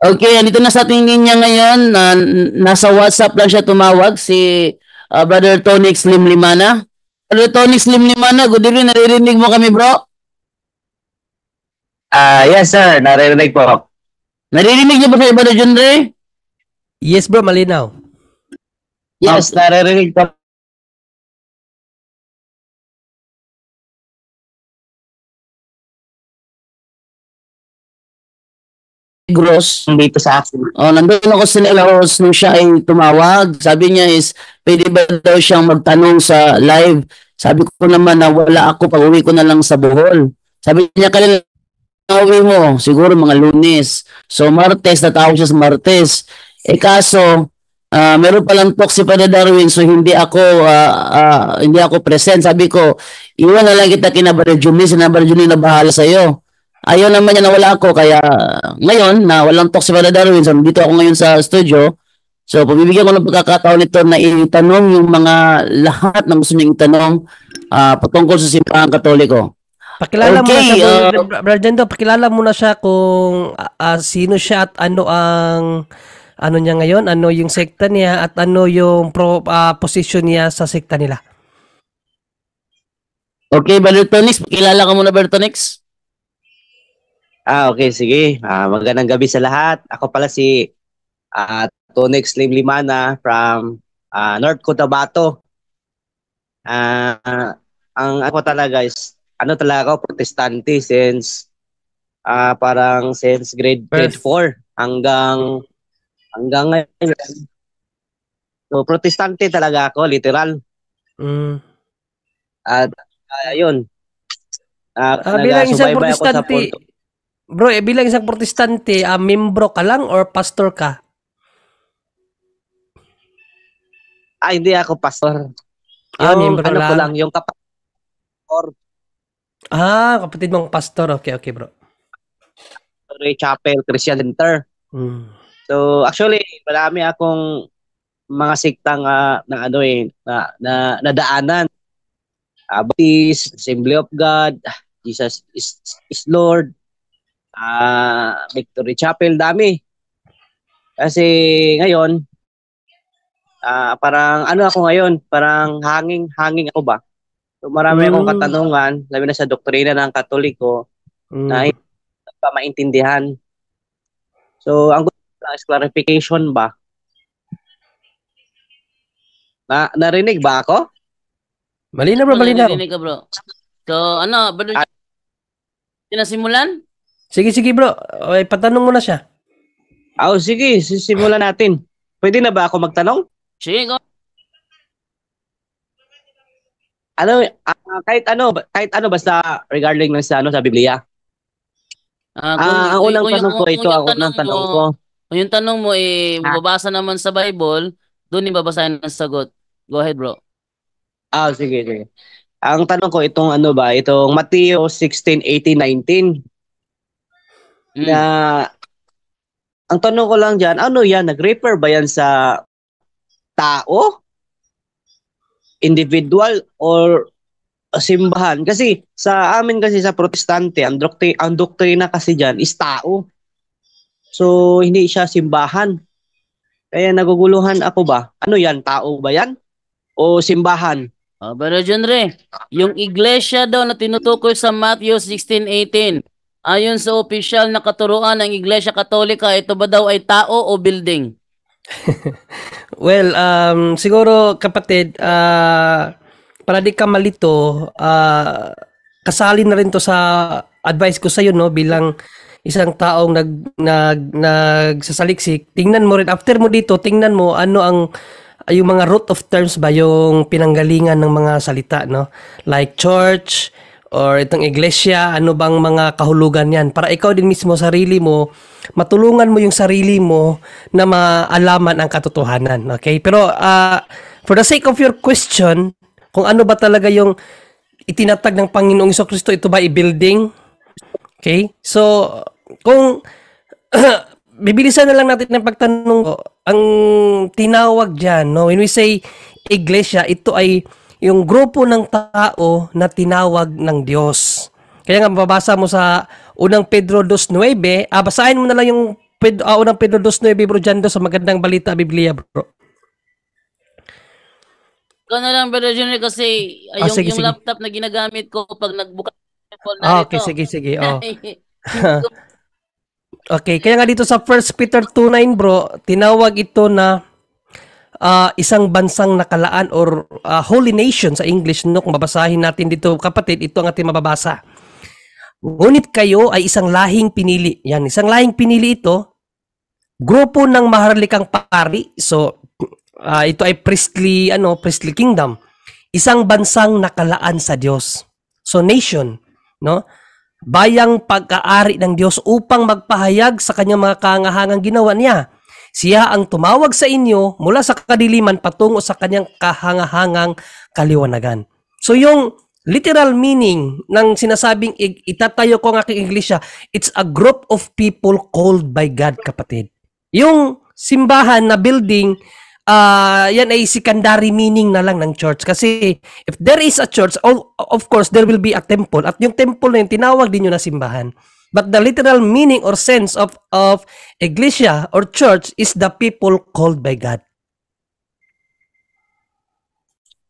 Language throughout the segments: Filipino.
Okay, andito na sa ating linya ngayon. Nasa WhatsApp lang siya tumawag si Brother Tony Slim Limana. Brother Tony Slim Limana, good evening. Naririnig mo kami, bro? Yes sir, naririnig po. Naririnig niyo ba sa Brother John Ray? Yes bro, malinaw. Yes, naririnig po. Gross. Dito sa akin. Nandun ako sa Nilaos nung siya ay tumawag. Sabi niya is, pwede ba daw siyang magtanong sa live? Sabi ko naman na wala ako, pag-uwi ko na lang sa Bohol. Sabi niya, kailan uwi mo? Siguro mga Lunes. So, Martes, natawag siya sa Martes. Kaso, meron palang talk si Father Darwin, so hindi ako present. Sabi ko, iwan na lang kita kina Brother Juni, si Brother Juni na bahala sa'yo. Ayaw naman niya na wala ako, kaya ngayon, na walang talk si Father Darwin, so dito ako ngayon sa studio. So, pabibigyan ko ng pagkakataon nito na itanong yung mga lahat na gusto niyang itanong patungkol sa simbahan Katoliko. Pakilala mo na siya, Brother Jendo, pakilala mo na siya kung sino siya at ano ang ano niya ngayon, ano yung sekta niya at ano yung position niya sa sekta nila. Okay, Brother Tonix, pakilala ka muna, Brother Tonix. Okay, sige. Magandang gabi sa lahat. Ako pala si Tony Slim Limana from North Cotabato. Ang ako talaga is, talaga ako, protestante since grade 4 hanggang ngayon. So, protestante talaga ako, literal. At ayun. Bilang isang protestante, bro, bilang isang protestante, membro ka lang or pastor ka? Hindi ako pastor. Membro lang. Ko lang, yung kapatid. Kapatid mong pastor. Okay, bro. Ray Chapel Christian Center. So, actually, marami akong mga siktang na nadaanan. Baptist, Assembly of God, Jesus is Lord, Victory Chapel, dami. Kasi ngayon, parang ako ngayon, parang hanging ako ba? So marami akong katanungan, labi na sa doktrina ng Katoliko, na hindi pa maintindihan. So ang gusto ko lang is clarification ba? Narinig ba ako? Malinaw bro, malinaw. Narinig ka bro. So brother, sinasimulan? Sige bro, patanong mo na siya. Sige, sisimulan natin. Pwede na ba ako magtanong? Sige, go. Kahit ano basta regarding ng sa Biblia. Ang unang tanong ko ito, Kung yung tanong mo mababasa naman sa Bible, doon ibabasahin ang sagot. Go ahead, bro. Sige. Ang tanong ko itong itong Mateo 16:18-19. Na ang tanong ko lang diyan, nag-refer ba yan sa tao? Individual or simbahan? Kasi sa amin kasi sa protestante, ang doktrina kasi diyan is tao. So hindi siya simbahan. Kaya naguguluhan ako ba? Ano yan? Tao ba yan? O simbahan? Brother John Ray, yung iglesia daw na tinutukoy sa Matthew 16:18, ayon sa opisyal na katuruan ng Iglesia Katolika, ito ba daw ay tao o building? Well, siguro kapatid, para di ka malito, kasali na rin to sa advice ko sa iyo, no, bilang isang taong nagsasaliksik. Tingnan mo rin, after mo dito, tingnan mo ano yung mga root of terms ba, yung pinanggalingan ng mga salita, no? Like church, or itong iglesia, ano bang mga kahulugan yan? Para ikaw din mismo, sarili mo, matulungan mo yung sarili mo na maalaman ang katotohanan. Okay? Pero for the sake of your question, kung ano ba talaga yung itinatag ng Panginoong Jesucristo, ito ba i-building? Okay? So, kung bibilisan na lang natin ng pagtanong ko, ang tinawag dyan, no? When we say iglesia, ito ay yung grupo ng tao na tinawag ng Diyos. Kaya nga mababasa mo sa unang Pedro 2:9, basahin mo na lang yung unang Pedro 2:9 bro Jando sa magandang balita Biblia bro. Ikaw na lang, Brother Junior, kasi Sige, yung sige. laptop na ginagamit ko pag nagbukas ng Okay, sige. Okay, kaya nga dito sa 1 Peter 2:9 bro, tinawag ito na isang bansang nakalaan or holy nation sa English, no? Kung babasahin natin dito, kapatid, ito ang ating mababasa. Ngunit kayo ay isang lahing pinili. Yan, isang lahing pinili ito, grupo ng maharlikang pari. So, ito ay priestly kingdom. Isang bansang nakalaan sa Diyos. So, nation, no? Bayang pagkaari ng Diyos upang magpahayag sa kanyang mga kahangahangang ginawa niya. Siya ang tumawag sa inyo mula sa kadiliman patungo sa kanyang kahangahangang kaliwanagan. So yung literal meaning ng sinasabing itatayo ko ang aking iglesia, it's a group of people called by God, kapatid. Yung simbahan na building, yan ay secondary meaning na lang ng church. Kasi if there is a church, of course, there will be a temple. At yung temple na yun, tinawag din yun na simbahan. But the literal meaning or sense of iglesia or church is the people called by God.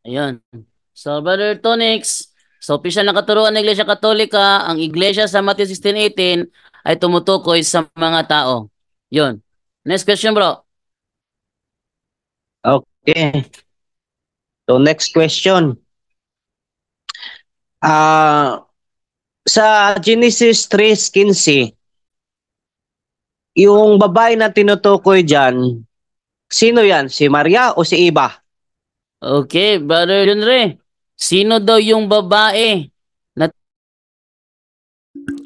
Ayun. So, Brother Tonix, sa opisyal na katuruan ng Iglesia Katolika, ang iglesia sa Matthew 16:18 ay tumutukoy sa mga tao. Yun. Next question, bro. Okay. So next question. Sa Genesis 3:15, yung babae na tinutukoy dyan, sino yan? Si Maria o si Eva? Okay, Brother Junre. Sino daw yung babae na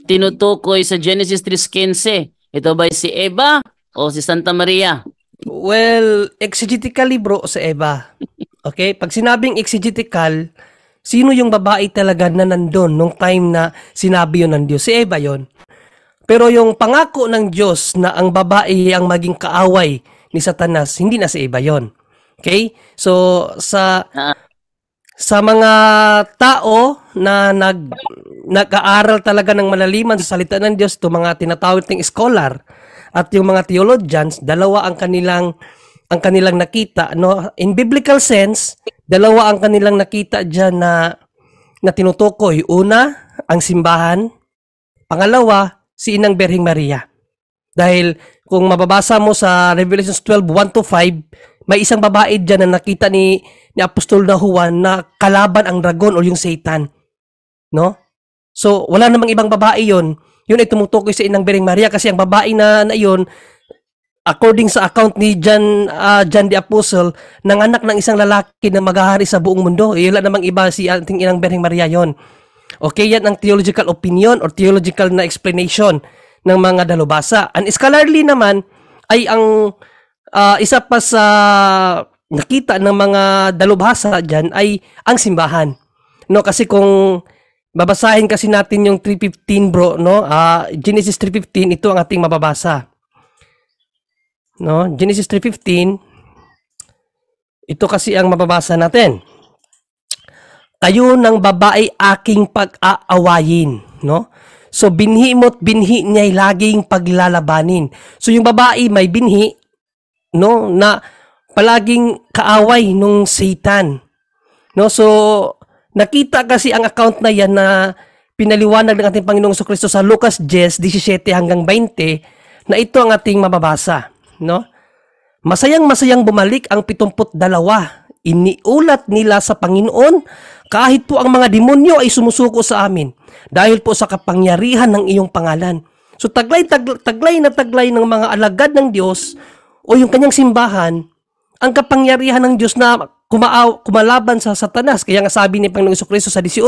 tinutukoy sa Genesis 3:15? Ito ba si Eva o si Santa Maria? Well, exegetically bro, sa Eva. Okay? Pag sinabing exegetical, sino yung babae talaga na nandun nung time na sinabi yun ng Diyos? Si Eva yun. Pero yung pangako ng Diyos na ang babae ang maging kaaway ni Satanas, hindi na si Eva yun. Okay? So, sa mga tao na nag-aaral talaga ng malaliman sa salita ng Diyos, to mga tinatawag ng scholar at yung mga theologians, dalawa ang kanilang nakita, no? In biblical sense, dalawa ang kanilang nakita diyan na tinutukoy. Una, ang simbahan. Pangalawa, si Inang Berheng Maria. Dahil kung mababasa mo sa Revelation 12:1-5, may isang babae diyan na nakita ni Apostol na Juan na kalaban ang dragon o yung Satan. No? So, wala namang ibang babae yon. Yun ay tumutukoy sa Inang Berheng Maria kasi ang babae na yon, according sa account ni John the Apostle, nanganak ng isang lalaki na maghahari sa buong mundo. Wala namang iba, si ating Inang Berheng Maria yon. Okay, yan ang theological opinion or theological na explanation ng mga dalubhasa. Ang scholarly naman ay ang isa pa sa nakita ng mga dalubhasa dyan ay ang simbahan. No, kasi kung babasahin kasi natin yung 3:15 bro, no? Genesis 3:15, ito ang ating mababasa. No, Genesis 3:15. Ito kasi ang mababasa natin. Kayo ng babae aking pag-aawayin, no? So binhi mo't binhi niya'y laging paglalabanin. So yung babae may binhi, no, na palaging kaaway nung Satan. No, so nakita kasi ang account na yan na pinaliwanag ng ating Panginoong Jesucristo sa Lucas 10:17-20 na ito ang ating mababasa, no? Masayang bumalik ang 72. Iniulat nila sa Panginoon, kahit po ang mga demonyo ay sumusuko sa amin dahil po sa kapangyarihan ng iyong pangalan. So taglay ng mga alagad ng Diyos o yung kanyang simbahan ang kapangyarihan ng Diyos na kumalaban sa Satanas. Kaya nga sabi ni Panginoong Jesucristo sa 18,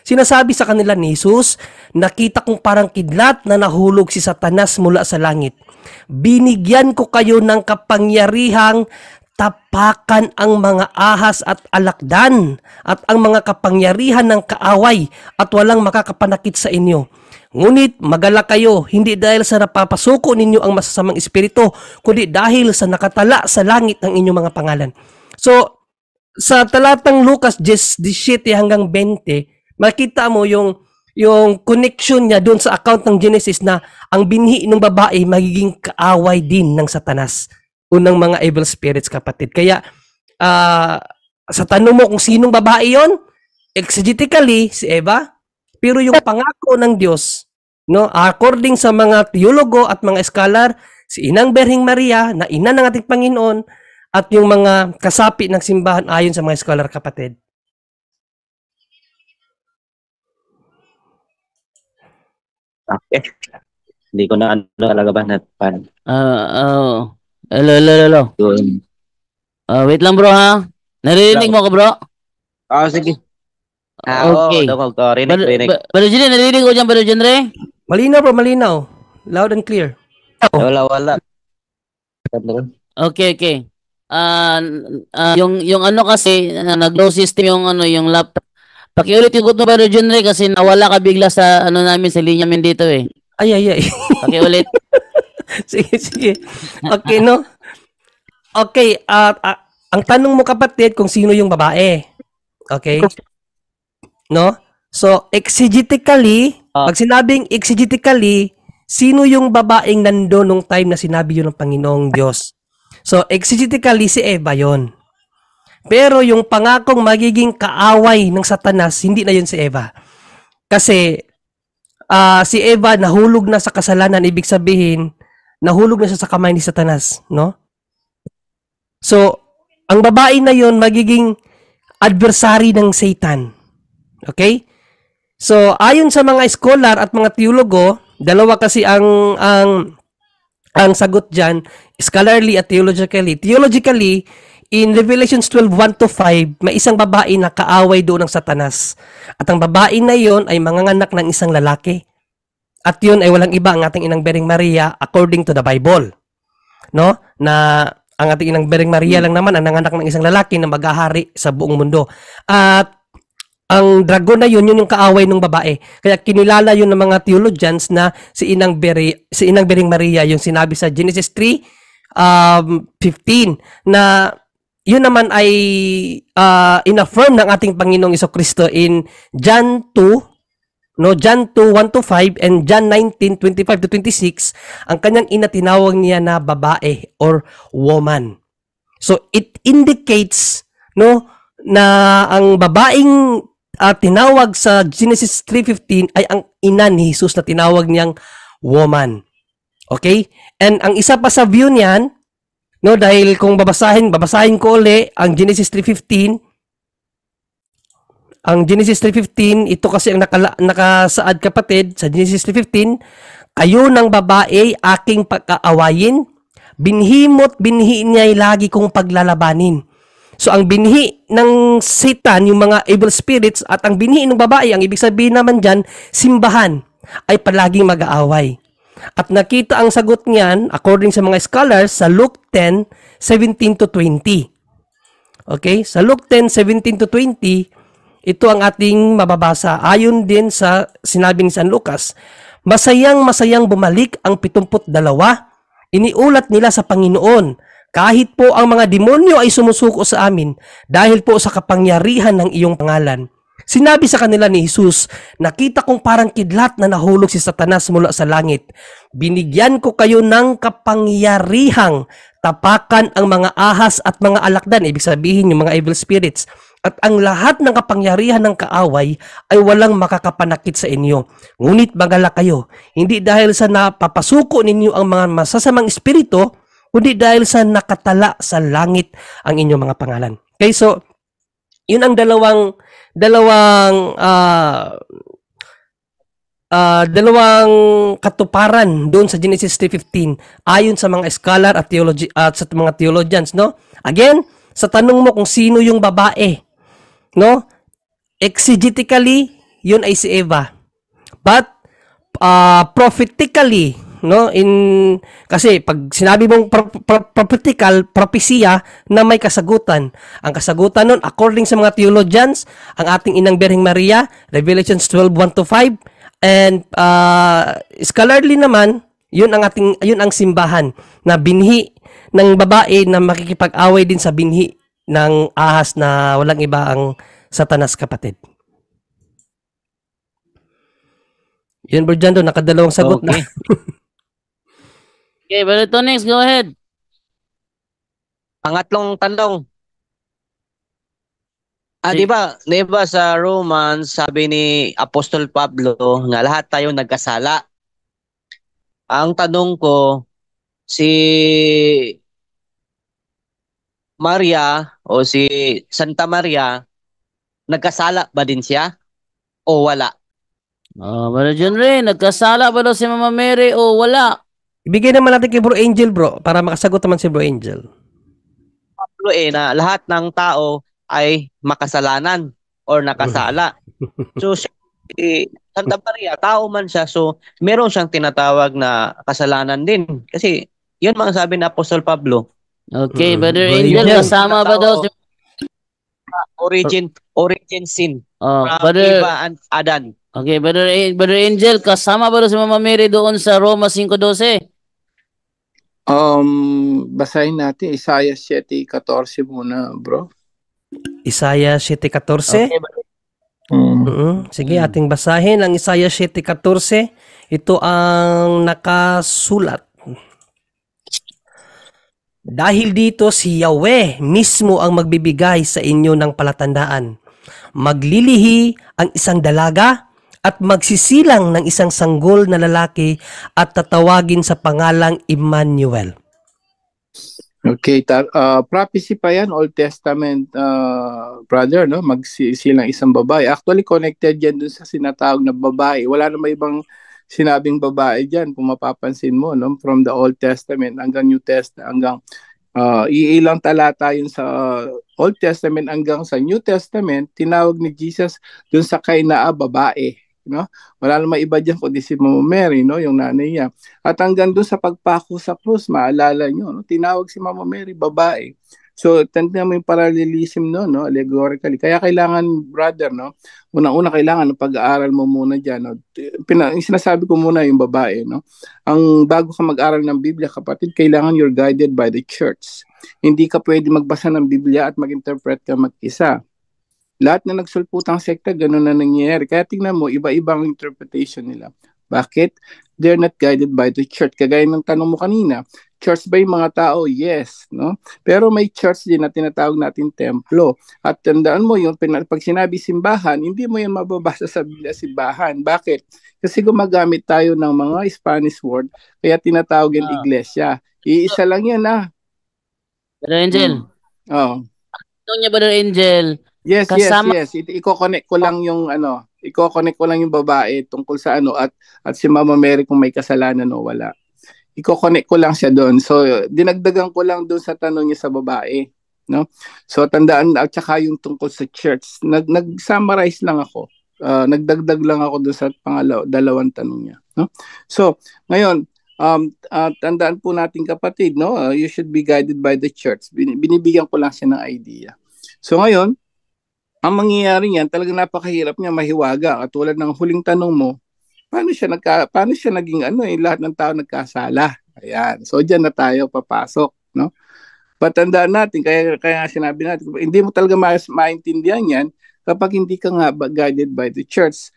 sinasabi sa kanila ni Jesus, nakita kong parang kidlat na nahulog si Satanas mula sa langit. Binigyan ko kayo ng kapangyarihang tapakan ang mga ahas at alakdan at ang mga kapangyarihan ng kaaway at walang makakapanakit sa inyo. Ngunit magala kayo, hindi dahil sa napapasuko ninyo ang masasamang espiritu, kundi dahil sa nakatala sa langit ng inyong mga pangalan. So, sa talatang Lucas 17-20, makita mo yung yung connection niya doon sa account ng Genesis na ang binhi ng babae magiging kaaway din ng Satanas o ng mga evil spirits, kapatid. Kaya sa tanong mo kung sinong babae yon, exegetically si Eva, pero yung pangako ng Diyos, no, according sa mga teologo at mga scholar, si Inang Berhing Maria na ina ng ating Panginoon at yung mga kasapi ng simbahan ayon sa mga scholar, kapatid. Okay. Hindi ko na ano talaga ba natpan. Hello. Wait lang bro ha. Naririnig mo ko bro? Sige. Okay. Rinig. Brother Jenre, naririnig ko dyan Brother Jenre? Malinaw bro, malinaw. Loud and clear. Wala. Okay. Yung ano kasi nag-low system yung ano yung laptop. Pakiulit yung mo Brother Jenre kasi nawala ka bigla sa ano namin sa linya namin dito eh. Ay. Pakiulit. Sige. Okay, no? Okay, ang tanong mo, kapatid, kung sino yung babae. Okay? No? So, exegetically, pag sinabing exegetically, sino yung babaeng nandoon nung time na sinabi yun ng Panginoong Diyos? So, exegetically, si Eva yon. Pero yung pangakong magiging kaaway ng Satanas, hindi na yun si Eva. Kasi, si Eva nahulog na sa kasalanan, ibig sabihin, nahulog na siya sa kamay ni Satanas, no? So, ang babae na yon magiging adversary ng Satan. Okay? So, ayon sa mga scholar at mga teologo, dalawa kasi ang sagot diyan, scholarly at theologically. Theologically, in Revelations 12:1-5, may isang babae na kaaway doon ng Satanas. At ang babae na yon ay manganganak ng isang lalaki. At yun ay walang iba ang ating Inang Berhing Maria according to the Bible. No? Na ang ating Inang Berhing Maria lang naman ang nanganak ng isang lalaki na maghahari sa buong mundo. At ang dragon na yun yung kaaway ng babae. Kaya kinilala yun ng mga theologians na si Inang Berhing Maria, yung sinabi sa Genesis 3:15 na yun naman ay inaffirm ng ating Panginoong Jesucristo in John 2, no, John 2:1-5 and John 19:25-26, ang kanyang ina tinawag niya na babae or woman. So it indicates, no, na ang babaeng tinawag sa Genesis 3:15 ay ang ina ni Jesus na tinawag niyang woman. Okay? And ang isa pa sa view niyan, no, dahil kung babasahin ko uli ang Genesis 3:15. Ang Genesis 3:15, ito kasi ang nakasaad, kapatid, sa Genesis 3:15, kayo ng babae aking pag-aawayin, binhi niya ay lagi kong paglalabanin. So ang binhi ng Satan, yung mga evil spirits, at ang binhi ng babae, ang ibig sabihin naman dyan, simbahan, ay palaging mag-aaway. At nakita ang sagot niyan, according sa mga scholars, sa Luke 10:17-20. Okay? Sa Luke 10:17-20, ito ang ating mababasa. Ayon din sa sinabi ni San Lucas, masayang bumalik ang 72. Iniulat nila sa Panginoon, kahit po ang mga demonyo ay sumusuko sa amin dahil po sa kapangyarihan ng iyong pangalan. Sinabi sa kanila ni Jesus, nakita kong parang kidlat na nahulog si Satanas mula sa langit. Binigyan ko kayo ng kapangyarihang tapakan ang mga ahas at mga alakdan, ibig sabihin yung mga evil spirits. At ang lahat ng kapangyarihan ng kaaway ay walang makakapanakit sa inyo. Ngunit magala kayo, hindi dahil sa napapasuko ninyo ang mga masasamang espiritu, kundi dahil sa nakatala sa langit ang inyong mga pangalan. Okay, so yun ang dalawang katuparan doon sa Genesis 3:15 ayon sa mga scholar at sa mga theologians, no? Again, sa tanong mo kung sino yung babae, no? Exegetically, yun ay si Eva. But prophetically, no, kasi pag sinabi mong prophetical, propesya na may kasagutan. Ang kasagutan nun, according sa mga theologians, ang ating Inang Berhing Maria, Revelations 12:1-5, and scholarly naman, yun ang simbahan na binhi ng babae na makikipag-away din sa binhi ng ahas na walang iba ang Satanas, kapatid. Yun, Bro Jando, nakadalawang sagot na. Okay. Okay, Brother Tonix, go ahead. Pangatlong tanong. Sige. Di ba sa Romans, sabi ni Apostol Pablo na lahat tayo nagkasala. Ang tanong ko, si Maria o si Santa Maria, nagkasala ba din siya o wala? Brother John Ray, nagkasala ba daw si Mama Mary o wala? Ibigay naman natin kay Bro Angel, bro, para makasagot naman si Bro Angel. Pablo na lahat ng tao ay makasalanan or nakasala. So, si Santa Maria, tao man siya, so meron siyang tinatawag na kasalanan din. Kasi, yun mga sabi ni Apostol Pablo. Okay, Brother Bro Angel, Angel. kasama ba daw si... Origin sin. From Brother... Eva and Adan. Okay, Brother Angel, kasama ba daw si Mama Mary doon sa Roma 5:12? Basahin natin Isaiah 7:14 muna, bro. Isaiah 7:14. Okay, Sige, ating basahin ang Isaiah 7:14. Ito ang nakasulat. Dahil dito si Yahweh mismo ang magbibigay sa inyo ng palatandaan. Maglilihi ang isang dalaga at magsisilang ng isang sanggol na lalaki at tatawagin sa pangalang Emmanuel. Okay, prophecy pa yan, Old Testament, brother, no? Magsilang isang babae. Actually, connected yan dun sa sinatawag na babae. Wala namang ibang sinabing babae dyan, kung mapapansin mo, no? From the Old Testament hanggang New Testament, hanggang iilang talata yun sa Old Testament hanggang sa New Testament, tinawag ni Jesus dun sa kainaa, babae. No? Wala namang iba dyan kundi si Mama Mary, no? Yung nanay niya. At hanggang doon sa pagpako sa krus, maalala nyo, no? Tinawag si Mama Mary, babae. So, tanda mo yung parallelism, no? Allegorically. Kaya kailangan, brother, no? Unang-una kailangan pag-aaral mo muna dyan. No? Sinasabi ko muna yung babae. No? Ang bago ka mag-aral ng Biblia, kapatid, kailangan you're guided by the church. Hindi ka pwede magbasa ng Biblia at mag-interpret ka mag-isa. Lahat na nagsulputang sekta, gano'n na nangyayari. Kaya tingnan mo, iba-ibang interpretation nila. Bakit? They're not guided by the church. Kagaya ng tanong mo kanina, church ba yung mga tao? Yes. No? Pero may church din na tinatawag natin templo. At tandaan mo, yung pag sinabi simbahan, hindi mo yan mababasa sa Biblia, simbahan. Bakit? Kasi gumagamit tayo ng mga Spanish word, kaya tinatawag yung iglesia. Iisa lang yan, Brother Angel. Tanong niya, Brother Angel. Yes. Iko-connect ko lang yung iko-connect ko lang yung babae tungkol sa at si Mama Mary kung may kasalanan o wala. Iko-connect ko lang siya doon. So dinagdagan ko lang doon sa tanong niya sa babae, no? So tandaan at saka yung tungkol sa church. Nag-summarize lang ako. Nagdagdag lang ako doon sa dalawang tanong niya, no? So ngayon, tandaan po natin kapatid, no? You should be guided by the church. Binibigyan ko lang siya ng idea. So ngayon, ang mangyayari niyan, talagang napakahirap niya mahiwaga. At tulad ng huling tanong mo, paano siya naging lahat ng tao nagkasala? Ayan. So diyan na tayo papasok, no? Patandaan natin, kaya sinabi natin, hindi mo talaga maintindihan yan kapag hindi ka nga guided by the church.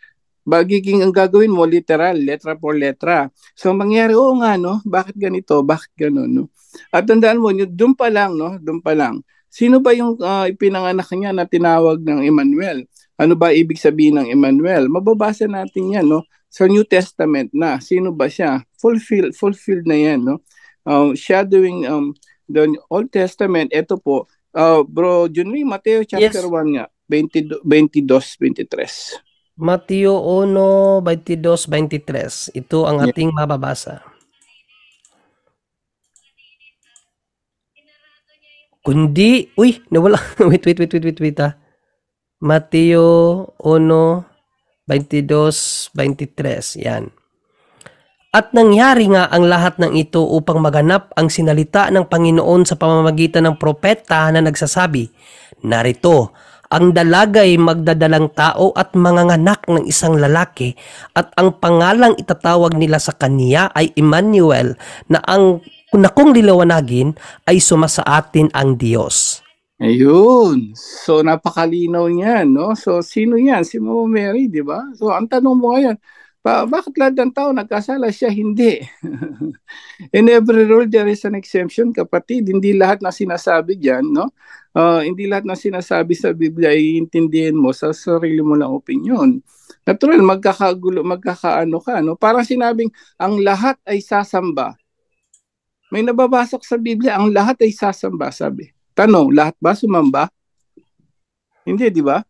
Ang gagawin mo, literal, letra por letra. So mangyayari, oo nga, no? Bakit ganito? Bakit gano'n, no? At tandaan mo, doon pa lang, no? Doon pa lang. Sino ba yung ipinanganak niya na tinawag ng Emmanuel? Ano ba ibig sabihin ng Emmanuel? Mababasa natin yan, no? Sa New Testament na. Sino ba siya? Fulfilled na yan, no? Shadowing the Old Testament, ito po, Bro Junri, Mateo chapter 1 nga, 22-23. Mateo 1:22-23. Ito ang ating mababasa. Kundi, nawala. wait. Mateo 1:22-23. Yan. At nangyari nga ang lahat ng ito upang maganap ang sinalita ng Panginoon sa pamamagitan ng propeta na nagsasabi, narito, ang dalagay magdadalang tao at manganganak ng isang lalaki at ang pangalang itatawag nila sa kaniya ay Emmanuel na kung liliwanagin ay sumasa atin ang Diyos. Ayun. So napakalinaw niyan, no? So sino yan? Si Mama Mary, di ba? So ang tanong mo ngayon, Bakit lahat ng tao nagkasala, siya hindi? In every rule, there is an exemption, kapatid. Hindi lahat na sinasabi dyan, no? Hindi lahat na sinasabi sa Biblia ay iintindihin mo sa sarili mo lang opinion. Natural, magkakaano ka, no? Parang sinabing, ang lahat ay sasamba. May nababasok sa Biblia, ang lahat ay sasamba, sabi. Tanong, lahat ba sumamba? Hindi, di ba?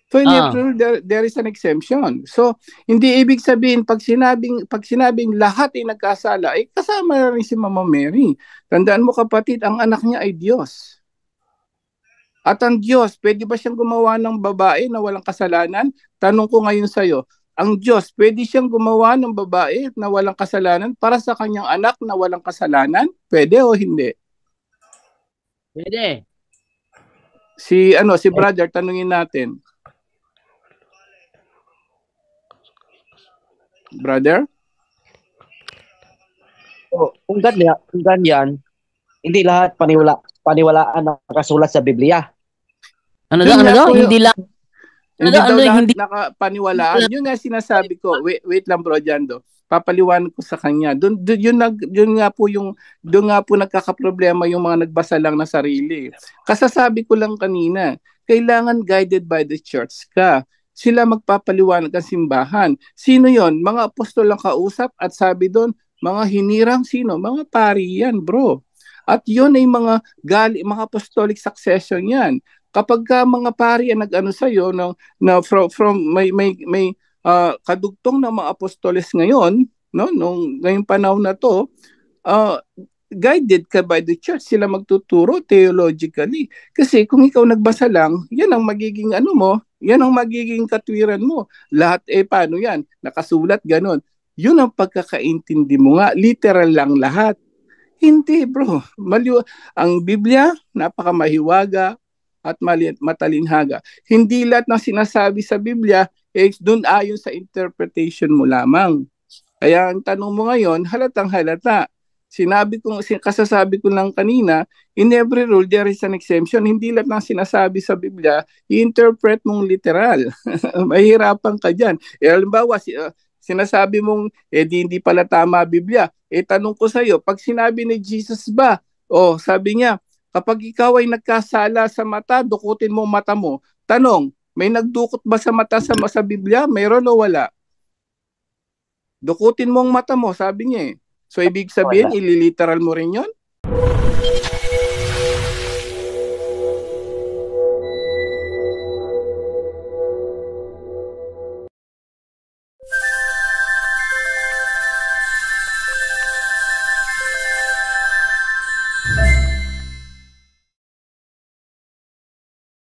So in every rule, there is an exemption. So hindi ibig sabihin pag sinabing lahat ay nagkasala, ay kasama na rin si Mama Mary. Tandaan mo kapatid, ang anak niya ay Diyos. At ang Diyos, pwede ba siyang gumawa ng babae na walang kasalanan? Tanong ko ngayon sa iyo, ang Diyos, pwede siyang gumawa ng babae na walang kasalanan para sa kanyang anak na walang kasalanan? Pwede o hindi? Pwede. Si brother, tanungin natin. Brother? Kung ganyan, hindi lahat paniwalaan na nakasulat sa Biblia. Ano daw? Hindi lang. Hindi daw lahat nakapaniwalaan. Yun nga sinasabi ko. Wait lang bro, Jando. Papaliwanag ko sa kanya. Doon nga po nagkakaproblema yung mga nagbasa lang na sarili. Kasasabi ko lang kanina, kailangan guided by the church ka. Sila magpapaliwanag ang simbahan. Sino yon? Mga apostol ang kausap at sabi doon, mga hinirang sino? Mga pari yan, bro. At yun ay mga apostolic succession yan. Kapag ka mga pari ang nag-ano sa'yo, may kadugtong ng mga apostoles ngayon, no? Ngayong panahon na to, guided ka by the church, sila magtuturo theologically. Kasi kung ikaw nagbasa lang, yan ang magiging yan ang magiging katwiran mo. Lahat paano yan? Nakasulat, ganon. Yun ang pagkakaintindi mo nga. Literal lang lahat. Hindi bro. Ang Biblia, napakamahiwaga at matalinhaga. Hindi lahat ng sinasabi sa Biblia dun ayon sa interpretation mo lamang. Kaya ang tanong mo ngayon, halatang halata. Kasasabi ko lang kanina, in every rule there is an exemption. Hindi lahat ng sinasabi sa Biblia, i-interpret mong literal. Mahirapan ka dyan. Halimbawa, sinasabi mong, hindi pala tama Biblia. Tanong ko sa iyo, pag sinabi ni Jesus ba, sabi niya, kapag ikaw ay nagkasala sa mata, dukutin mo mata mo. Tanong, may nagdukot ba sa mata sa Biblia? Mayroon o wala? Dukutin mo ang mata mo, sabi niya So, ibig sabihin, ililiteral mo rin yon?